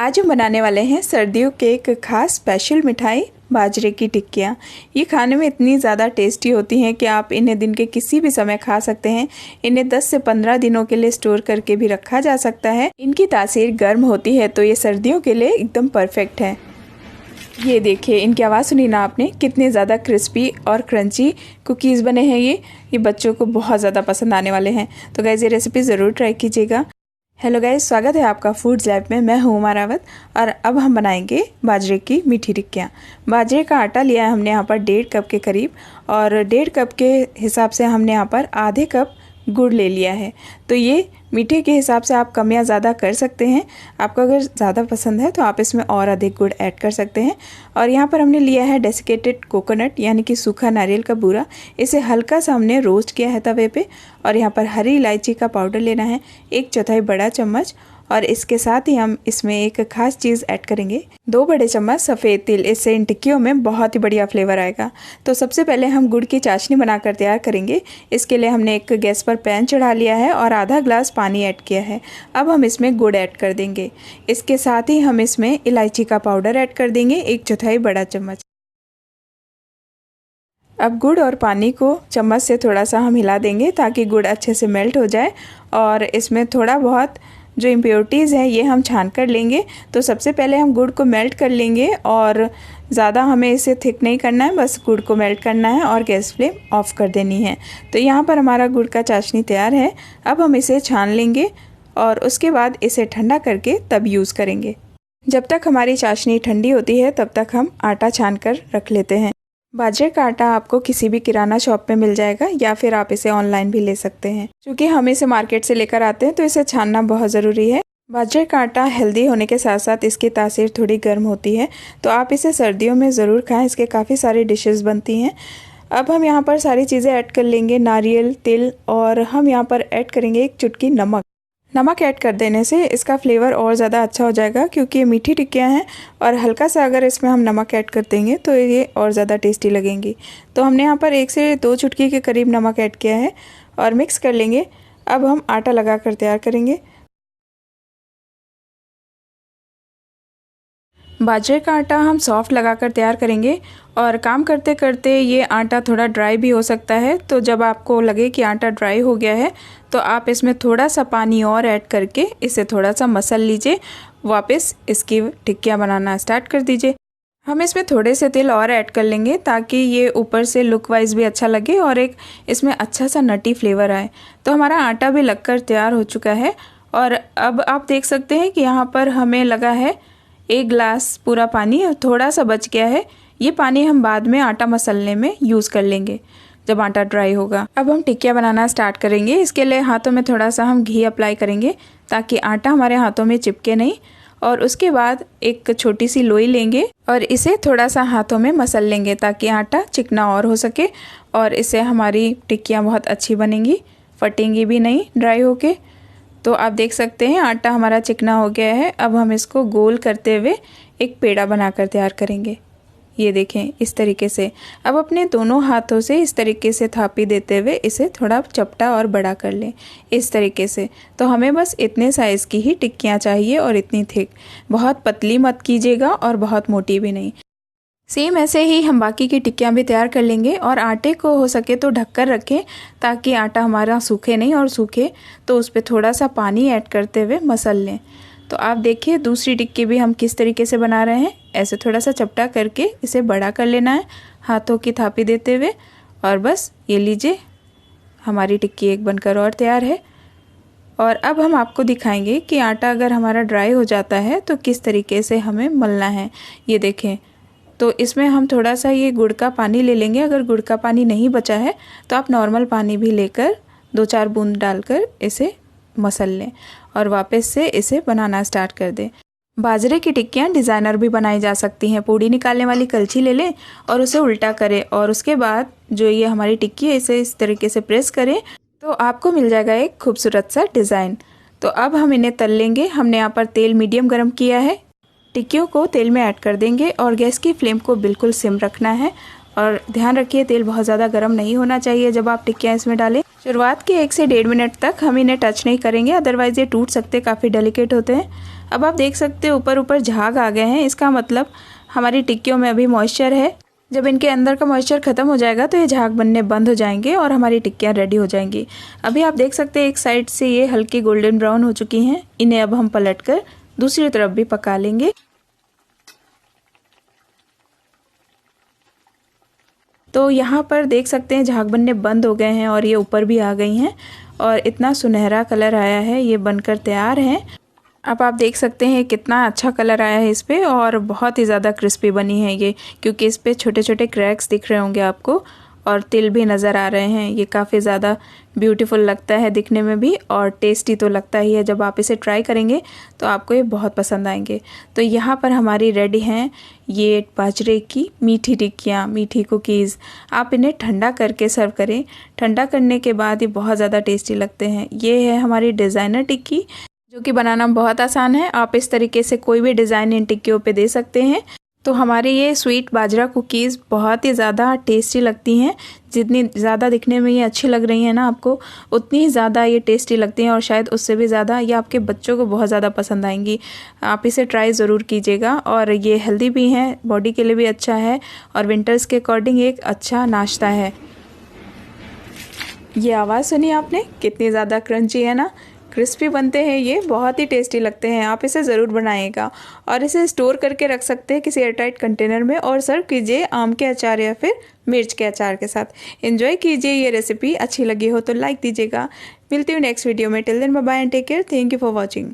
आज हम बनाने वाले हैं सर्दियों के एक खास स्पेशल मिठाई बाजरे की टिक्कियाँ। ये खाने में इतनी ज़्यादा टेस्टी होती हैं कि आप इन्हें दिन के किसी भी समय खा सकते हैं। इन्हें 10 से 15 दिनों के लिए स्टोर करके भी रखा जा सकता है। इनकी तासीर गर्म होती है तो ये सर्दियों के लिए एकदम परफेक्ट है। ये देखिए, इनकी आवाज़ सुनी ना आपने, कितने ज़्यादा क्रिस्पी और क्रंची कुकीज़ बने हैं। ये बच्चों को बहुत ज़्यादा पसंद आने वाले हैं। तो गाइस, ये रेसिपी ज़रूर ट्राई कीजिएगा। हेलो गाइस, स्वागत है आपका फूड्स लैब में। मैं हूँ उमा रावत और अब हम बनाएंगे बाजरे की मीठी टिक्कियाँ। बाजरे का आटा लिया है हमने यहाँ पर 1.5 कप के करीब, और 1.5 कप के हिसाब से हमने यहाँ पर आधे कप गुड़ ले लिया है। तो ये मीठे के हिसाब से आप कम या ज़्यादा कर सकते हैं। आपको अगर ज़्यादा पसंद है तो आप इसमें और अधिक गुड़ ऐड कर सकते हैं। और यहाँ पर हमने लिया है डेसिकेटेड कोकोनट, यानी कि सूखा नारियल का बूरा। इसे हल्का सा हमने रोस्ट किया है तवे पे। और यहाँ पर हरी इलायची का पाउडर लेना है 1/4 बड़ा चम्मच। और इसके साथ ही हम इसमें एक खास चीज़ ऐड करेंगे, 2 बड़े चम्मच सफ़ेद तिल। इससे इन टिक्कियों में बहुत ही बढ़िया फ्लेवर आएगा। तो सबसे पहले हम गुड़ की चाशनी बनाकर तैयार करेंगे। इसके लिए हमने एक गैस पर पैन चढ़ा लिया है और आधा ग्लास पानी ऐड किया है। अब हम इसमें गुड़ ऐड कर देंगे। इसके साथ ही हम इसमें इलायची का पाउडर ऐड कर देंगे 1/4 बड़ा चम्मच। अब गुड़ और पानी को चम्मच से थोड़ा सा हम हिला देंगे ताकि गुड़ अच्छे से मेल्ट हो जाए और इसमें थोड़ा बहुत जो इम्प्योरिटीज़ है ये हम छान कर लेंगे। तो सबसे पहले हम गुड़ को मेल्ट कर लेंगे और ज़्यादा हमें इसे थिक नहीं करना है, बस गुड़ को मेल्ट करना है और गैस फ्लेम ऑफ कर देनी है। तो यहाँ पर हमारा गुड़ का चाशनी तैयार है। अब हम इसे छान लेंगे और उसके बाद इसे ठंडा करके तब यूज़ करेंगे। जब तक हमारी चाशनी ठंडी होती है तब तक हम आटा छान कर रख लेते हैं। बाजरे का आटा आपको किसी भी किराना शॉप में मिल जाएगा या फिर आप इसे ऑनलाइन भी ले सकते हैं। क्योंकि हम इसे मार्केट से लेकर आते हैं तो इसे छानना बहुत ज़रूरी है। बाजरे का आटा हेल्दी होने के साथ साथ इसकी तासीर थोड़ी गर्म होती है, तो आप इसे सर्दियों में ज़रूर खाएं। इसके काफ़ी सारी डिशेस बनती हैं। अब हम यहाँ पर सारी चीज़ें ऐड कर लेंगे, नारियल, तिल, और हम यहाँ पर ऐड करेंगे 1 चुटकी नमक। नमक ऐड कर देने से इसका फ्लेवर और ज़्यादा अच्छा हो जाएगा, क्योंकि ये मीठी टिक्कियाँ हैं और हल्का सा अगर इसमें हम नमक ऐड कर देंगे तो ये और ज़्यादा टेस्टी लगेंगी। तो हमने यहाँ पर 1 से 2 चुटकी के करीब नमक ऐड किया है और मिक्स कर लेंगे। अब हम आटा लगा कर तैयार करेंगे। बाजरे का आटा हम सॉफ्ट लगाकर तैयार करेंगे और काम करते करते ये आटा थोड़ा ड्राई भी हो सकता है। तो जब आपको लगे कि आटा ड्राई हो गया है तो आप इसमें थोड़ा सा पानी और ऐड करके इसे थोड़ा सा मसल लीजिए। वापस इसकी टिक्कियाँ बनाना स्टार्ट कर दीजिए। हम इसमें थोड़े से तिल और ऐड कर लेंगे ताकि ये ऊपर से लुक वाइज भी अच्छा लगे और एक इसमें अच्छा सा नटी फ्लेवर आए। तो हमारा आटा भी लगकर तैयार हो चुका है और अब आप देख सकते हैं कि यहाँ पर हमें लगा है 1 गिलास पूरा पानी और थोड़ा सा बच गया है। ये पानी हम बाद में आटा मसलने में यूज़ कर लेंगे जब आटा ड्राई होगा। अब हम टिक्कियाँ बनाना स्टार्ट करेंगे। इसके लिए हाथों में थोड़ा सा हम घी अप्लाई करेंगे ताकि आटा हमारे हाथों में चिपके नहीं। और उसके बाद एक छोटी सी लोई लेंगे और इसे थोड़ा सा हाथों में मसल लेंगे ताकि आटा चिकना और हो सके और इससे हमारी टिक्कियाँ बहुत अच्छी बनेंगी, फटेंगी भी नहीं ड्राई होके। तो आप देख सकते हैं आटा हमारा चिकना हो गया है। अब हम इसको गोल करते हुए एक पेड़ा बनाकर तैयार करेंगे। ये देखें, इस तरीके से। अब अपने दोनों हाथों से इस तरीके से थापी देते हुए इसे थोड़ा चपटा और बड़ा कर लें, इस तरीके से। तो हमें बस इतने साइज़ की ही टिक्कियाँ चाहिए और इतनी थिक। बहुत पतली मत कीजिएगा और बहुत मोटी भी नहीं। सेम ऐसे ही हम बाकी की टिक्कियाँ भी तैयार कर लेंगे और आटे को हो सके तो ढककर रखें ताकि आटा हमारा सूखे नहीं, और सूखे तो उस पर थोड़ा सा पानी ऐड करते हुए मसल लें। तो आप देखिए दूसरी टिक्की भी हम किस तरीके से बना रहे हैं। ऐसे थोड़ा सा चपटा करके इसे बड़ा कर लेना है हाथों की थापी देते हुए, और बस ये लीजिए, हमारी टिक्की एक बनकर और तैयार है। और अब हम आपको दिखाएंगे कि आटा अगर हमारा ड्राई हो जाता है तो किस तरीके से हमें मलना है। ये देखें, तो इसमें हम थोड़ा सा ये गुड़ का पानी ले लेंगे। अगर गुड़ का पानी नहीं बचा है तो आप नॉर्मल पानी भी लेकर 2-4 बूंद डालकर इसे मसल लें और वापस से इसे बनाना स्टार्ट कर दें। बाजरे की टिक्कियाँ डिज़ाइनर भी बनाई जा सकती हैं। पूड़ी निकालने वाली कलछी ले लें और उसे उल्टा करें और उसके बाद जो ये हमारी टिक्की है इसे इस तरीके से प्रेस करें तो आपको मिल जाएगा एक खूबसूरत सा डिज़ाइन। तो अब हम इन्हें तल लेंगे। हमने यहाँ पर तेल मीडियम गर्म किया है। टिक्कियों को तेल में ऐड कर देंगे और गैस की फ्लेम को बिल्कुल सिम रखना है। और ध्यान रखिए तेल बहुत ज़्यादा गर्म नहीं होना चाहिए जब आप टिक्कियाँ इसमें डालें। शुरुआत के 1 से 1.5 मिनट तक हम इन्हें टच नहीं करेंगे, अदरवाइज़ ये टूट सकते, काफ़ी डेलिकेट होते हैं। अब आप देख सकते हो ऊपर ऊपर झाग आ गए हैं, इसका मतलब हमारी टिक्कियों में अभी मॉइस्चर है। जब इनके अंदर का मॉइस्चर ख़त्म हो जाएगा तो ये झाग बनने बंद हो जाएंगे और हमारी टिक्कियाँ रेडी हो जाएंगी। अभी आप देख सकते हैं एक साइड से ये हल्की गोल्डन ब्राउन हो चुकी हैं। इन्हें अब हम पलटकर दूसरी तरफ भी पका लेंगे। तो यहाँ पर देख सकते हैं झाग बनने बंद हो गए हैं और ये ऊपर भी आ गई हैं और इतना सुनहरा कलर आया है, ये बनकर तैयार है। अब आप देख सकते हैं कितना अच्छा कलर आया है इस पे और बहुत ही ज़्यादा क्रिस्पी बनी है ये, क्योंकि इस पे छोटे छोटे क्रैक्स दिख रहे होंगे आपको और तिल भी नज़र आ रहे हैं। ये काफ़ी ज़्यादा ब्यूटीफुल लगता है दिखने में भी और टेस्टी तो लगता ही है। जब आप इसे ट्राई करेंगे तो आपको ये बहुत पसंद आएंगे। तो यहाँ पर हमारी रेडी हैं ये बाजरे की मीठी टिक्कियाँ, मीठी कुकीज़। आप इन्हें ठंडा करके सर्व करें, ठंडा करने के बाद ये बहुत ज़्यादा टेस्टी लगते हैं। ये है हमारी डिज़ाइनर टिक्की, जो कि बनाना बहुत आसान है। आप इस तरीके से कोई भी डिज़ाइन इन टिक्कियों पे दे सकते हैं। तो हमारी ये स्वीट बाजरा कुकीज़ बहुत ही ज़्यादा टेस्टी लगती हैं। जितनी ज़्यादा दिखने में ये अच्छी लग रही हैं ना आपको, उतनी ही ज़्यादा ये टेस्टी लगती हैं और शायद उससे भी ज़्यादा ये आपके बच्चों को बहुत ज़्यादा पसंद आएंगी। आप इसे ट्राई ज़रूर कीजिएगा। और ये हेल्दी भी हैं, बॉडी के लिए भी अच्छा है और विंटर्स के अकॉर्डिंग एक अच्छा नाश्ता है। ये आवाज़ सुनी आपने, कितनी ज़्यादा क्रंची है ना, क्रिस्पी बनते हैं ये, बहुत ही टेस्टी लगते हैं। आप इसे ज़रूर बनाइएगा और इसे स्टोर करके रख सकते हैं किसी एयरटाइट कंटेनर में और सर्व कीजिए आम के अचार या फिर मिर्च के अचार के साथ। एंजॉय कीजिए ये रेसिपी। अच्छी लगी हो तो लाइक दीजिएगा। मिलती हूँ नेक्स्ट वीडियो में। Till then bye bye and take care. Thank you for watching.